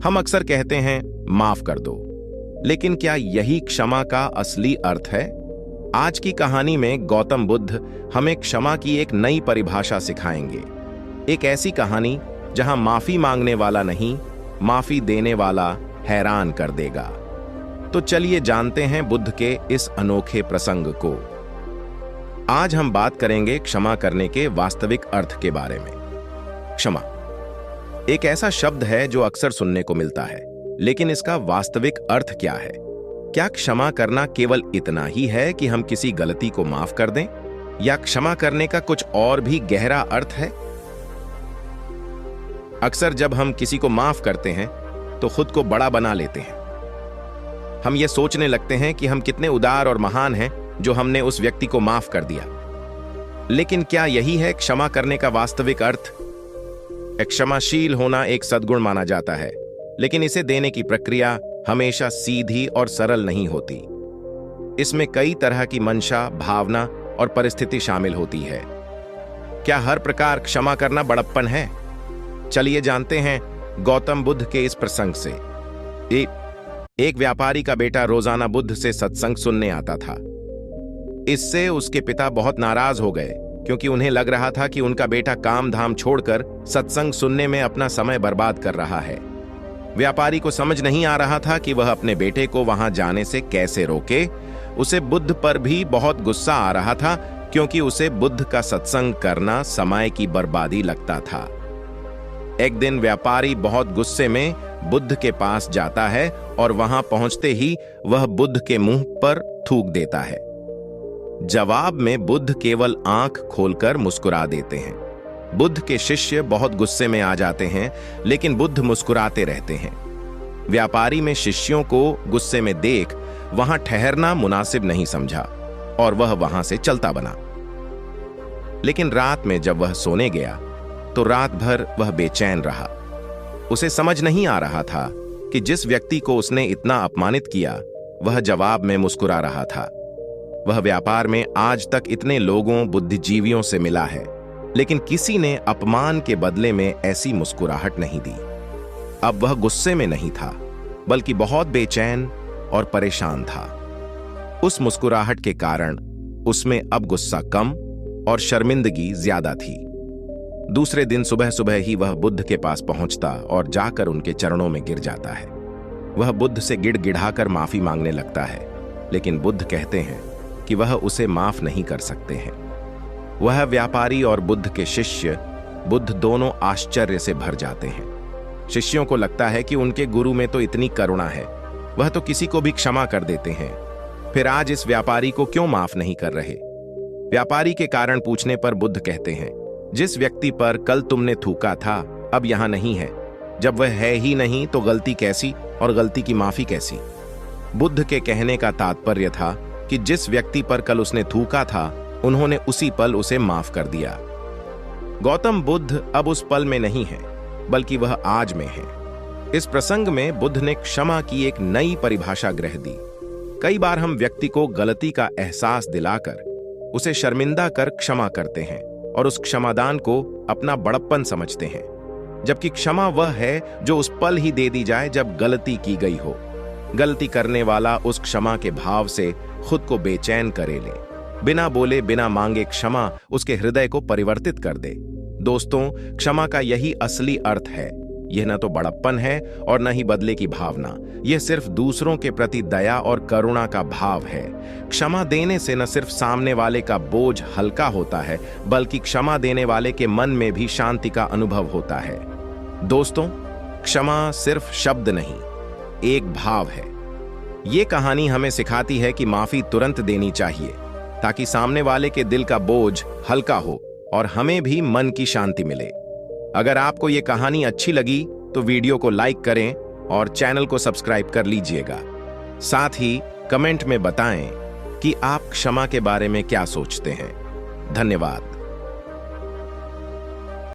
हम अक्सर कहते हैं माफ कर दो, लेकिन क्या यही क्षमा का असली अर्थ है? आज की कहानी में गौतम बुद्ध हमें क्षमा की एक नई परिभाषा सिखाएंगे। एक ऐसी कहानी जहां माफी मांगने वाला नहीं, माफी देने वाला हैरान कर देगा। तो चलिए जानते हैं बुद्ध के इस अनोखे प्रसंग को। आज हम बात करेंगे क्षमा करने के वास्तविक अर्थ के बारे में। क्षमा एक ऐसा शब्द है जो अक्सर सुनने को मिलता है, लेकिन इसका वास्तविक अर्थ क्या है? क्या क्षमा करना केवल इतना ही है कि हम किसी गलती को माफ कर दें, या क्षमा करने का कुछ और भी गहरा अर्थ है? अक्सर जब हम किसी को माफ करते हैं तो खुद को बड़ा बना लेते हैं। हम ये सोचने लगते हैं कि हम कितने उदार और महान हैं जो हमने उस व्यक्ति को माफ कर दिया। लेकिन क्या यही है क्षमा करने का वास्तविक अर्थ? क्षमाशील होना एक सद्गुण माना जाता है, लेकिन इसे देने की प्रक्रिया हमेशा सीधी और सरल नहीं होती। इसमें कई तरह की मंशा, भावना और परिस्थिति शामिल होती है। क्या हर प्रकार क्षमा करना बड़प्पन है? चलिए जानते हैं गौतम बुद्ध के इस प्रसंग से। एक व्यापारी का बेटा रोजाना बुद्ध से सत्संग सुनने आता था। इससे उसके पिता बहुत नाराज हो गए, क्योंकि उन्हें लग रहा था कि उनका बेटा काम धाम छोड़कर सत्संग सुनने में अपना समय बर्बाद कर रहा है। व्यापारी को समझ नहीं आ रहा था कि वह अपने बेटे को वहां जाने से कैसे रोके। उसे बुद्ध पर भी बहुत गुस्सा आ रहा था, क्योंकि उसे बुद्ध का सत्संग करना समय की बर्बादी लगता था। एक दिन व्यापारी बहुत गुस्से में बुद्ध के पास जाता है और वहां पहुंचते ही वह बुद्ध के मुंह पर थूक देता है। जवाब में बुद्ध केवल आंख खोलकर मुस्कुरा देते हैं। बुद्ध के शिष्य बहुत गुस्से में आ जाते हैं, लेकिन बुद्ध मुस्कुराते रहते हैं। व्यापारी में शिष्यों को गुस्से में देख वहां ठहरना मुनासिब नहीं समझा और वह वहां से चलता बना। लेकिन रात में जब वह सोने गया तो रात भर वह बेचैन रहा। उसे समझ नहीं आ रहा था कि जिस व्यक्ति को उसने इतना अपमानित किया वह जवाब में मुस्कुरा रहा था। वह व्यापार में आज तक इतने लोगों, बुद्धिजीवियों से मिला है, लेकिन किसी ने अपमान के बदले में ऐसी मुस्कुराहट नहीं दी। अब वह गुस्से में नहीं था, बल्कि बहुत बेचैन और परेशान था। उस मुस्कुराहट के कारण उसमें अब गुस्सा कम और शर्मिंदगी ज्यादा थी। दूसरे दिन सुबह सुबह ही वह बुद्ध के पास पहुंचता और जाकर उनके चरणों में गिर जाता है। वह बुद्ध से गिड़गिड़ाकर माफी मांगने लगता है, लेकिन बुद्ध कहते हैं कि वह उसे माफ नहीं कर सकते हैं। वह व्यापारी और बुद्ध के शिष्य बुद्ध दोनों आश्चर्य से भर जाते हैं। शिष्यों को लगता है कि उनके गुरु में तो इतनी करुणा है, वह तो किसी को भी क्षमा कर देते हैं, फिर आज इस व्यापारी को क्यों माफ नहीं कर रहे? व्यापारी के कारण पूछने पर बुद्ध कहते हैं, जिस व्यक्ति पर कल तुमने थूका था अब यहां नहीं है। जब वह है ही नहीं तो गलती कैसी और गलती की माफी कैसी? बुद्ध के कहने का तात्पर्य था कि जिस व्यक्ति पर कल उसने थूका था उन्होंने उसी पल उसे माफ कर दिया। गौतम बुद्ध अब उस पल में नहीं है, बल्कि वह आज में है। इस प्रसंग में बुद्ध ने क्षमा की एक नई परिभाषा ग्रह दी। कई बार हम व्यक्ति को गलती का एहसास दिलाकर उसे शर्मिंदा कर क्षमा करते हैं और उस क्षमादान को अपना बड़प्पन समझते हैं, जबकि क्षमा वह है जो उस पल ही दे दी जाए जब गलती की गई हो। गलती करने वाला उस क्षमा के भाव से खुद को बेचैन करे ले। बिना बोले बिना मांगे क्षमा उसके हृदय को परिवर्तित कर दे। दोस्तों, क्षमा का यही असली अर्थ है। यह न तो बड़प्पन है और न ही बदले की भावना। यह सिर्फ दूसरों के प्रति दया और करुणा का भाव है। क्षमा देने से न सिर्फ सामने वाले का बोझ हल्का होता है, बल्कि क्षमा देने वाले के मन में भी शांति का अनुभव होता है। दोस्तों, क्षमा सिर्फ शब्द नहीं, एक भाव है। ये कहानी हमें सिखाती है कि माफी तुरंत देनी चाहिए, ताकि सामने वाले के दिल का बोझ हल्का हो और हमें भी मन की शांति मिले। अगर आपको ये कहानी अच्छी लगी तो वीडियो को लाइक करें और चैनल को सब्सक्राइब कर लीजिएगा। साथ ही कमेंट में बताएं कि आप क्षमा के बारे में क्या सोचते हैं। धन्यवाद।